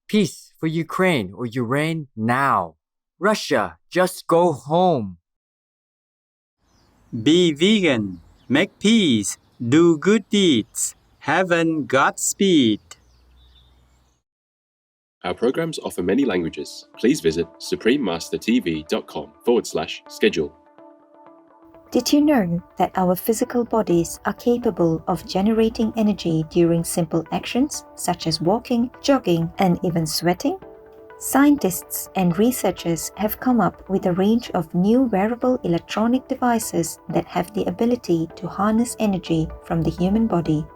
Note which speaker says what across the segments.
Speaker 1: Peace for Ukraine or Ukraine now. Russia, just go home.
Speaker 2: Be vegan, make peace, do good deeds. Heaven Godspeed.
Speaker 3: Our programs offer many languages. Please visit suprememastertv.com/schedule.
Speaker 4: Did you know that our physical bodies are capable of generating energy during simple actions such as walking, jogging, and even sweating? Scientists and researchers have come up with a range of new wearable electronic devices that have the ability to harness energy from the human body.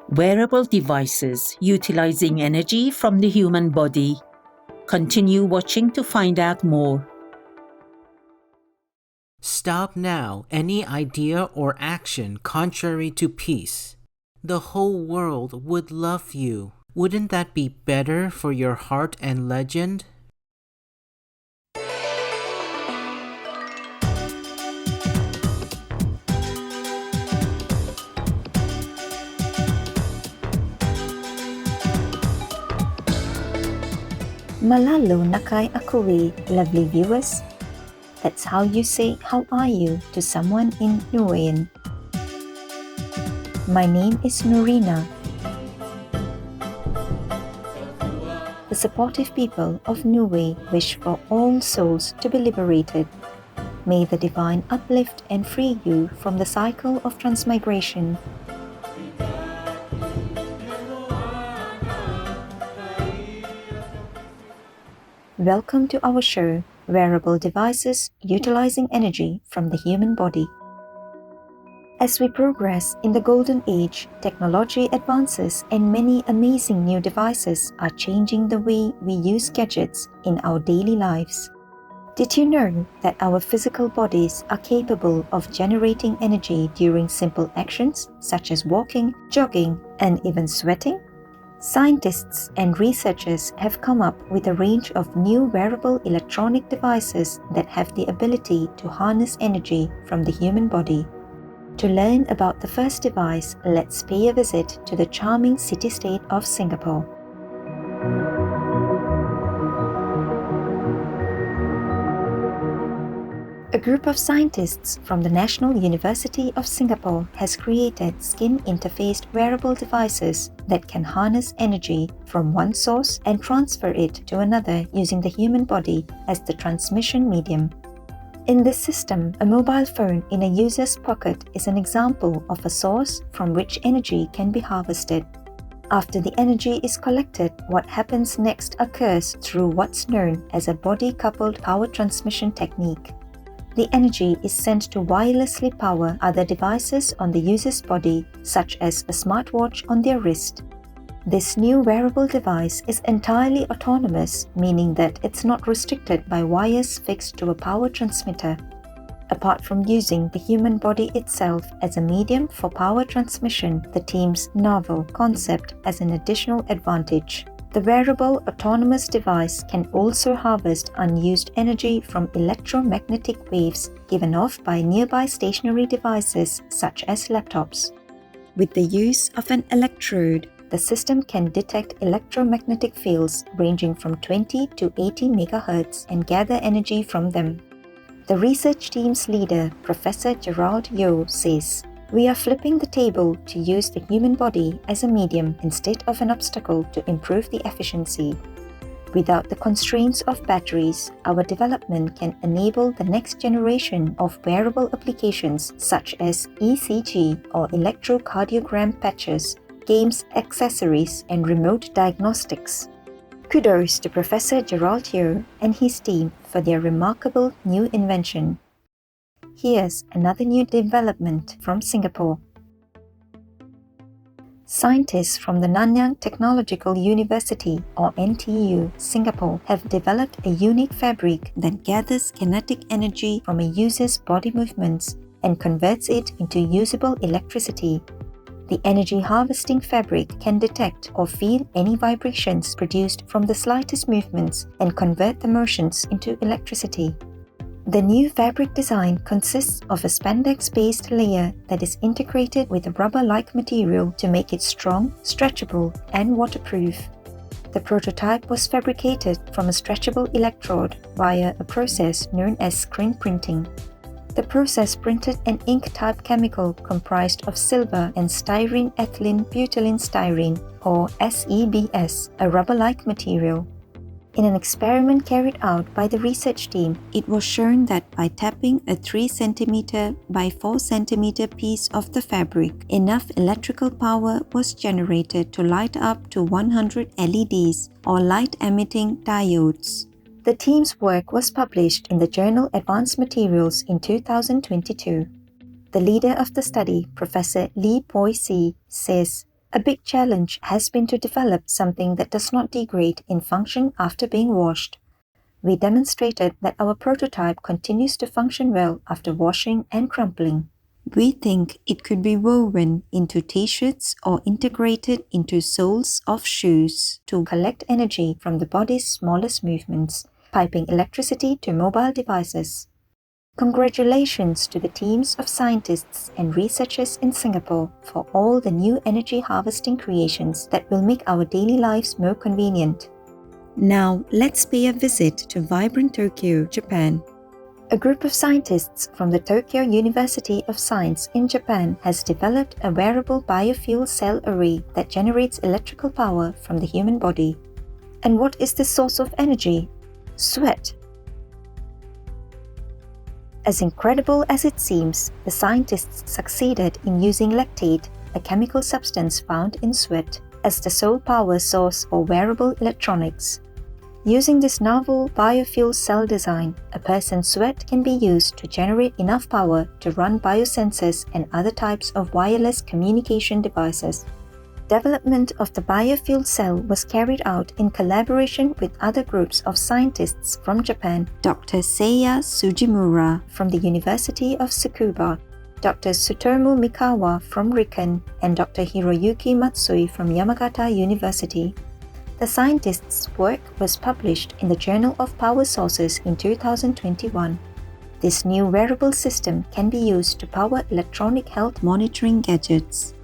Speaker 5: Wearable devices utilizing energy from the human body. Continue watching to find out more.
Speaker 6: Stop now any idea or action contrary to peace. The whole world would love you. Wouldn't that be better for your heart and legend?
Speaker 4: Malalo na kay akuwi, lovely viewers. That's how you say how are you to someone in Niuean. My name is Norina. The supportive people of Niue wish for all souls to be liberated. May the divine uplift and free you from the cycle of transmigration. Welcome to our show, Wearable Devices Utilizing Energy from the Human Body. As we progress in the golden age, technology advances and many amazing new devices are changing the way we use gadgets in our daily lives. Did you know that our physical bodies are capable of generating energy during simple actions such as walking, jogging, and even sweating? Scientists and researchers have come up with a range of new wearable electronic devices that have the ability to harness energy from the human body. To learn about the first device, let's pay a visit to the charming city-state of Singapore. A group of scientists from the National University of Singapore has created skin-interfaced wearable devices that can harness energy from one source and transfer it to another using the human body as the transmission medium. In this system, a mobile phone in a user's pocket is an example of a source from which energy can be harvested. After the energy is collected, what happens next occurs through what's known as a body-coupled power transmission technique. The energy is sent to wirelessly power other devices on the user's body, such as a smartwatch on their wrist. This new wearable device is entirely autonomous, meaning that it's not restricted by wires fixed to a power transmitter. Apart from using the human body itself as a medium for power transmission, the team's novel concept has an additional advantage. The wearable autonomous device can also harvest unused energy from electromagnetic waves given off by nearby stationary devices such as laptops. With the use of an electrode, the system can detect electromagnetic fields ranging from 20 to 80 MHz and gather energy from them. The research team's leader, Professor Gerald Yeo, says, "We are flipping the table to use the human body as a medium instead of an obstacle to improve the efficiency. Without the constraints of batteries, our development can enable the next generation of wearable applications such as ECG or electrocardiogram patches, games, accessories, and remote diagnostics." Kudos to Professor Gerald Yeo and his team for their remarkable new invention. Here's another new development from Singapore. Scientists from the Nanyang Technological University, or NTU, Singapore, have developed a unique fabric that gathers kinetic energy from a user's body movements and converts it into usable electricity. The energy harvesting fabric can detect or feel any vibrations produced from the slightest movements and convert the motions into electricity. The new fabric design consists of a spandex-based layer that is integrated with a rubber-like material to make it strong, stretchable, and waterproof. The prototype was fabricated from a stretchable electrode via a process known as screen printing. The process printed an ink-type chemical comprised of silver and styrene ethylene butylene styrene, or SEBS, a rubber-like material. In an experiment carried out by the research team, it was shown that by tapping a 3 cm by 4 cm piece of the fabric, enough electrical power was generated to light up to 100 LEDs, or light-emitting diodes. The team's work was published in the journal Advanced Materials in 2022. The leader of the study, Professor Lee Poi-see, says, "A big challenge has been to develop something that does not degrade in function after being washed. We demonstrated that our prototype continues to function well after washing and crumpling. We think it could be woven into t-shirts or integrated into soles of shoes to collect energy from the body's smallest movements, piping electricity to mobile devices." Congratulations to the teams of scientists and researchers in Singapore for all the new energy harvesting creations that will make our daily lives more convenient. Now, let's pay a visit to vibrant Tokyo, Japan. A group of scientists from the Tokyo University of Science in Japan has developed a wearable biofuel cell array that generates electrical power from the human body. And what is the source of energy? Sweat. As incredible as it seems, the scientists succeeded in using lactate, a chemical substance found in sweat, as the sole power source for wearable electronics. Using this novel biofuel cell design, a person's sweat can be used to generate enough power to run biosensors and other types of wireless communication devices. Development of the biofuel cell was carried out in collaboration with other groups of scientists from Japan, Dr. Seiya Sujimura from the University of Tsukuba, Dr. Tsutomu Mikawa from Riken, and Dr. Hiroyuki Matsui from Yamagata University. The scientists' work was published in the Journal of Power Sources in 2021. This new wearable system can be used to power electronic health monitoring gadgets.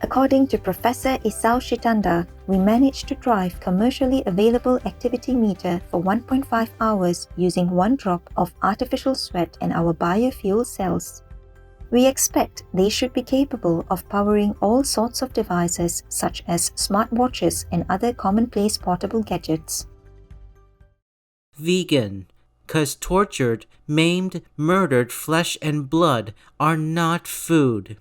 Speaker 4: According to Professor Isao Shitanda, we managed to drive commercially available activity meter for 1.5 hours using 1 drop of artificial sweat and our biofuel cells. We expect they should be capable of powering all sorts of devices such as smartwatches and other commonplace portable gadgets.
Speaker 6: Vegan, 'cause tortured, maimed, murdered flesh and blood are not food.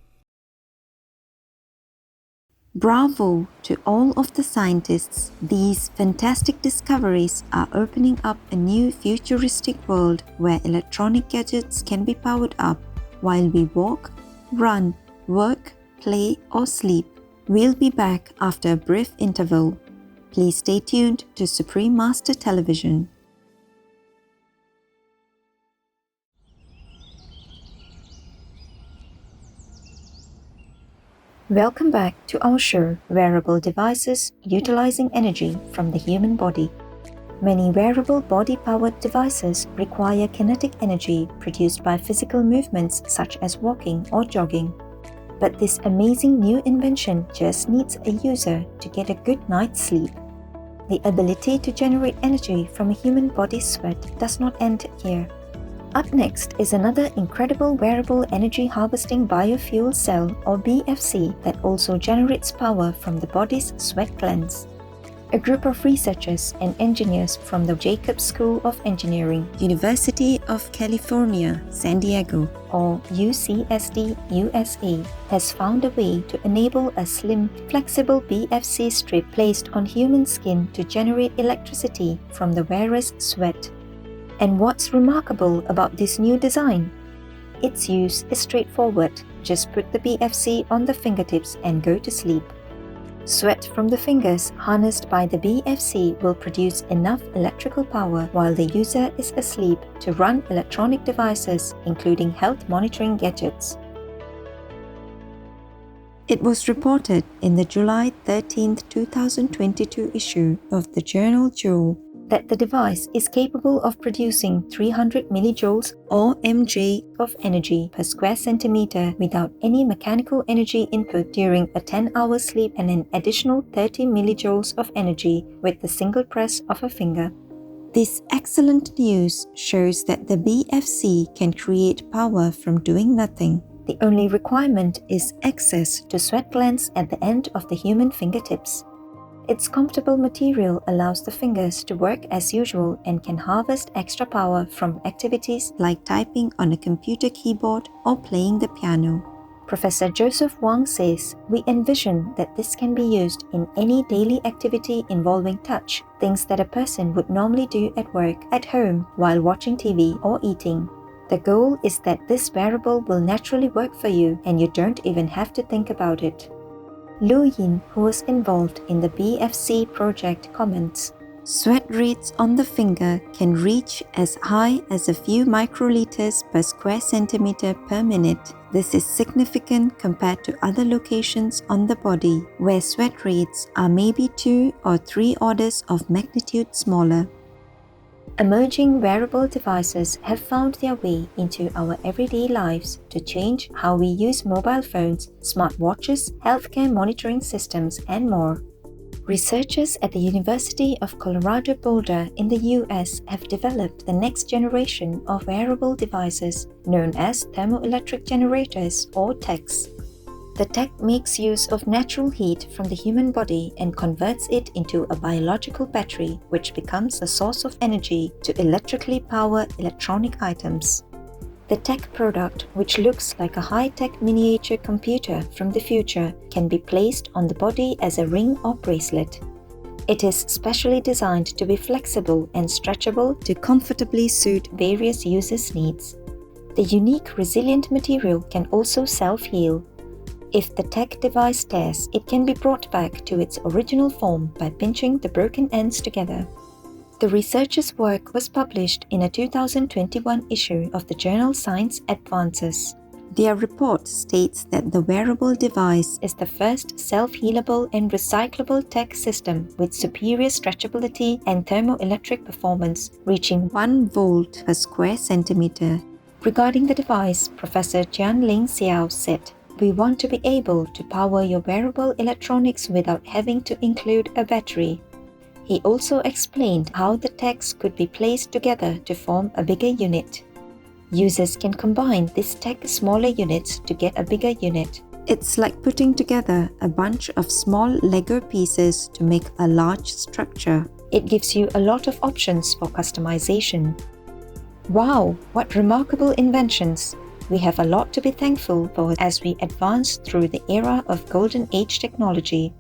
Speaker 4: Bravo to all of the scientists. These fantastic discoveries are opening up a new futuristic world where electronic gadgets can be powered up while we walk, run, work, play, or sleep. We'll be back after a brief interval. Please stay tuned to Supreme Master Television. Welcome back to our show, Wearable Devices Utilizing Energy from the Human Body. Many wearable body-powered devices require kinetic energy produced by physical movements such as walking or jogging. But this amazing new invention just needs a user to get a good night's sleep. The ability to generate energy from a human body's sweat does not end here. Up next is another incredible wearable energy harvesting biofuel cell, or BFC, that also generates power from the body's sweat glands. A group of researchers and engineers from the Jacobs School of Engineering, University of California, San Diego, or UCSD, USA, has found a way to enable a slim, flexible BFC strip placed on human skin to generate electricity from the wearer's sweat. And what's remarkable about this new design? Its use is straightforward. Just put the BFC on the fingertips and go to sleep. Sweat from the fingers harnessed by the BFC will produce enough electrical power while the user is asleep to run electronic devices, including health monitoring gadgets. It was reported in the July 13, 2022 issue of the journal Joule that the device is capable of producing 300 millijoules or mJ of energy per square centimeter without any mechanical energy input during a 10-hour sleep and an additional 30 millijoules of energy with the single press of a finger. This excellent news shows that the BFC can create power from doing nothing. The only requirement is access to sweat glands at the end of the human fingertips. Its comfortable material allows the fingers to work as usual and can harvest extra power from activities like typing on a computer keyboard or playing the piano. Professor Joseph Wang says, "We envision that this can be used in any daily activity involving touch, things that a person would normally do at work, at home, while watching TV or eating. The goal is that this wearable will naturally work for you and you don't even have to think about it." Lu Yin, who was involved in the BFC project, comments, "Sweat rates on the finger can reach as high as a few microliters per square centimeter per minute. This is significant compared to other locations on the body, where sweat rates are maybe 2 or 3 orders of magnitude smaller." Emerging wearable devices have found their way into our everyday lives to change how we use mobile phones, smartwatches, healthcare monitoring systems, and more. Researchers at the University of Colorado Boulder in the US have developed the next generation of wearable devices known as thermoelectric generators or TECs. The TEC makes use of natural heat from the human body and converts it into a biological battery, which becomes a source of energy to electrically power electronic items. The TEC product, which looks like a high-tech miniature computer from the future, can be placed on the body as a ring or bracelet. It is specially designed to be flexible and stretchable to comfortably suit various users' needs. The unique resilient material can also self-heal. If the TEC device tears, it can be brought back to its original form by pinching the broken ends together. The researchers' work was published in a 2021 issue of the journal Science Advances. Their report states that the wearable device is the first self-healable and recyclable TEC system with superior stretchability and thermoelectric performance, reaching 1 volt per square centimeter. Regarding the device, Professor Jianling Xiao said, "We want to be able to power your wearable electronics without having to include a battery." He also explained how the TECs could be placed together to form a bigger unit. Users can combine these TEC smaller units to get a bigger unit. It's like putting together a bunch of small Lego pieces to make a large structure. It gives you a lot of options for customization. Wow, what remarkable inventions! We have a lot to be thankful for as we advance through the era of Golden Age technology.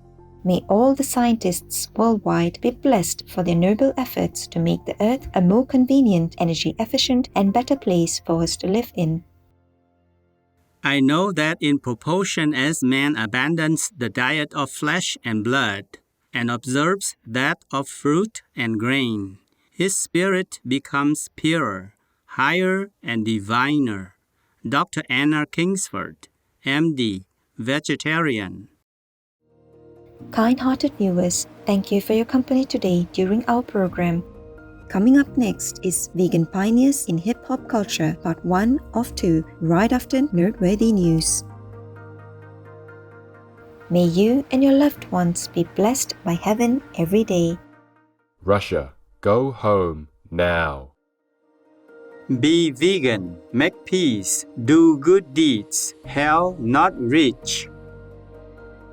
Speaker 4: May all the scientists worldwide be blessed for their noble efforts to make the Earth a more convenient, energy-efficient, and better place for us to live in.
Speaker 2: I know that in proportion as man abandons the diet of flesh and blood and observes that of fruit and grain, his spirit becomes purer, higher, and diviner. Dr. Anna Kingsford, MD, vegetarian.
Speaker 4: Kind-hearted viewers, thank you for your company today during our program. Coming up next is Vegan Pioneers in Hip-Hop Culture, Part 1 of 2, right after Noteworthy News. May you and your loved ones be blessed by heaven every day.
Speaker 3: Russia, go home now.
Speaker 2: Be vegan, make peace, do good deeds, hell not rich.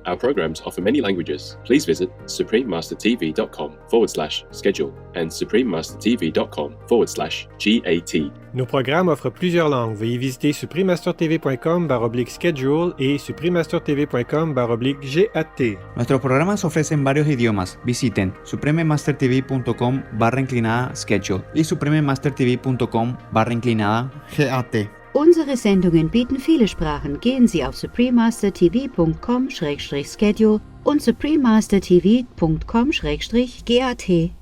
Speaker 3: Our programs offer many languages. Please visit suprememastertv.com/schedule and suprememastertv.com/GAT.
Speaker 7: Nos programmes offrent plusieurs langues. Veuillez visiter suprememastertv.com/schedule y suprememastertv.com/GAT.
Speaker 8: Nuestros programas ofrecen varios idiomas. Visiten suprememastertv.com/schedule y suprememastertv.com/GAT.
Speaker 9: Unsere Sendungen bieten viele Sprachen. Gehen Sie auf suprememastertv.com/schedule und suprememastertv.com/GAT.